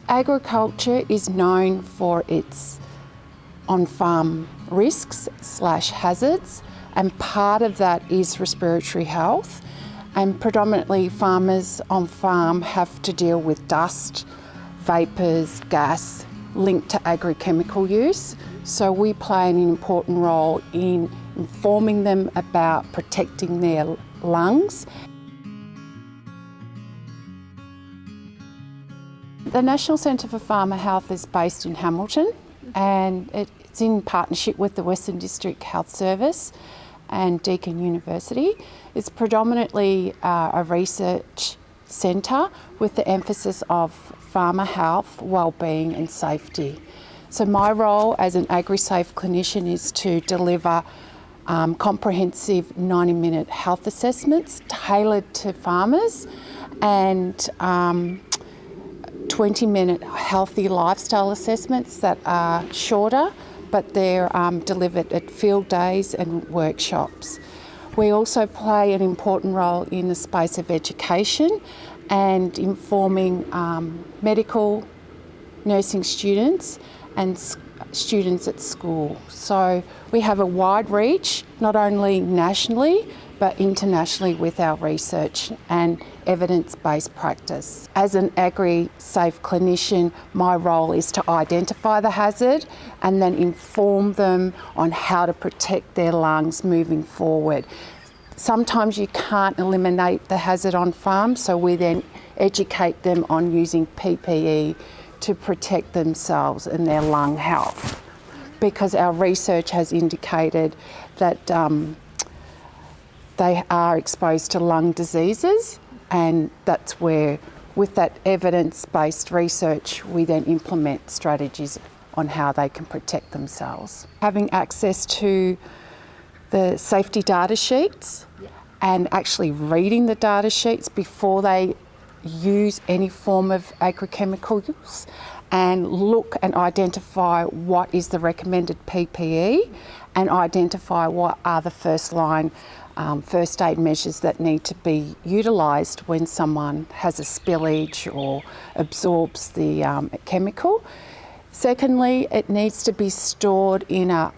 Agriculture is known for its on-farm risks/hazards, and part of that is respiratory health. And predominantly farmers on farm have to deal with dust, vapours, gas linked to agrochemical use. So we play an important role in informing them about protecting their lungs. The National Centre for Farmer Health is based in Hamilton, and it's in partnership with the Western District Health Service and Deakin University. It's predominantly a research centre with the emphasis of farmer health, wellbeing and safety. So my role as an AgriSafe clinician is to deliver comprehensive 90-minute health assessments tailored to farmers and 20-minute healthy lifestyle assessments that are shorter, but they're delivered at field days and workshops. We also play an important role in the space of education and informing medical nursing students and students at school. So we have a wide reach, not only nationally, but internationally with our research and evidence-based practice. As an AgriSafe clinician, my role is to identify the hazard and then inform them on how to protect their lungs moving forward. Sometimes you can't eliminate the hazard on farm, so we then educate them on using PPE to protect themselves and their lung health, because our research has indicated that they are exposed to lung diseases, and that's where, with that evidence-based research, we then implement strategies on how they can protect themselves. Having access to the safety data sheets and actually reading the data sheets before they use any form of agrochemicals and look and identify what is the recommended PPE and identify what are the first line first aid measures that need to be utilised when someone has a spillage or absorbs the chemical. Secondly, it needs to be stored in a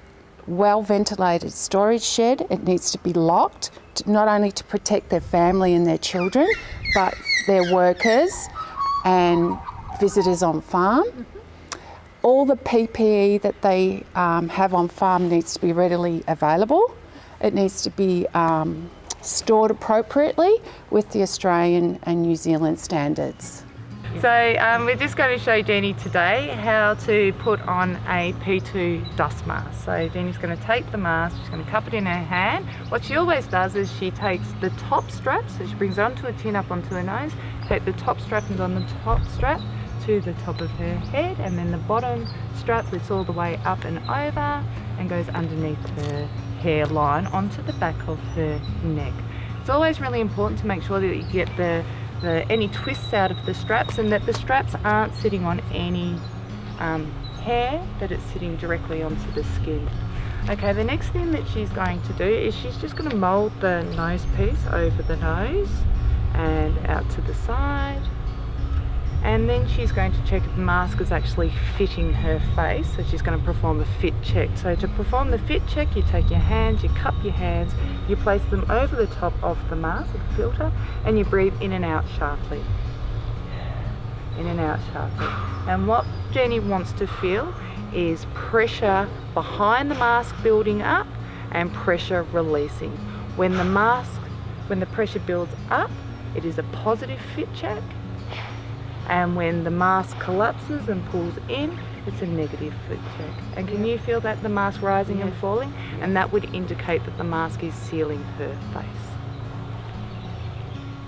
well-ventilated storage shed. It needs to be locked, not only to protect their family and their children, but their workers and visitors on farm. All the PPE that they have on farm needs to be readily available. It needs to be stored appropriately with the Australian and New Zealand standards. So we're just going to show Jenny today how to put on a P2 dust mask. So Jenny's going to take the mask, she's going to cup it in her hand. What she always does is she takes the top strap, so she brings it onto her chin, up onto her nose, take the top strap and on the top strap to the top of her head, and then the bottom strap that's all the way up and over and goes underneath her hairline onto the back of her neck. It's always really important to make sure that you get any twists out of the straps, and that the straps aren't sitting on any hair, that it's sitting directly onto the skin. Okay, the next thing that she's going to do is she's just going to mould the nose piece over the nose and out to the side, and then she's going to check if the mask is actually fitting her face, so she's going to perform a fit check. So to perform the fit check, you take your hands, you cup your hands, you place them over the top of the mask, the filter, and you breathe in and out sharply. In and out sharply. And what Jenny wants to feel is pressure behind the mask building up and pressure releasing. When the pressure builds up, it is a positive fit check. And when the mask collapses and pulls in, it's a negative fit check. And can you feel that, the mask rising and falling? And that would indicate that the mask is sealing her face.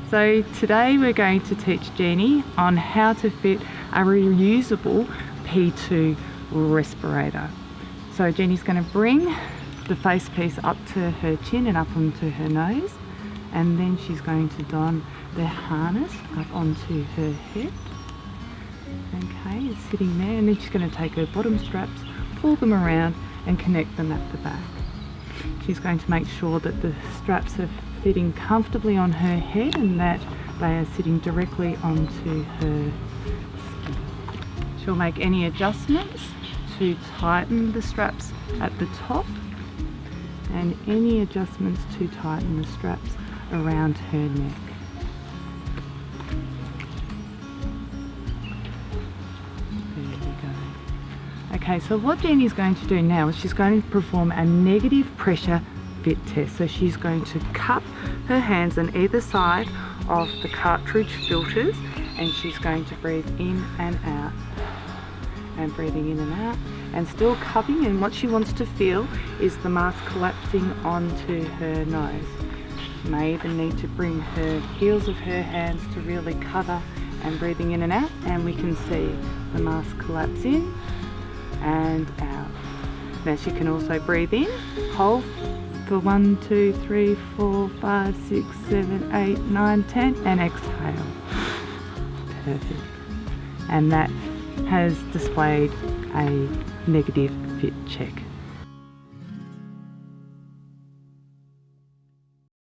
So today we're going to teach Jenny on how to fit a reusable P2 respirator. So Jenny's going to bring the face piece up to her chin and up onto her nose, and then she's going to don the harness up onto her head. Okay, it's sitting there, and then she's going to take her bottom straps, pull them around and connect them at the back. She's going to make sure that the straps are fitting comfortably on her head and that they are sitting directly onto her skin. She'll make any adjustments to tighten the straps at the top and any adjustments to tighten the straps around her neck. There we go. Okay, so what Jenny's going to do now is she's going to perform a negative pressure fit test. So she's going to cup her hands on either side of the cartridge filters and she's going to breathe in and out and breathing in and out and still cupping, and what she wants to feel is the mask collapsing onto her nose. She may even need to bring her heels of her hands to really cover and breathing in and out, and we can see the mask collapse in and out. Now she can also breathe in, hold for 1, 2, 3, 4, 5, 6, 7, 8, 9, 10 and exhale. Perfect. And that has displayed a negative fit check.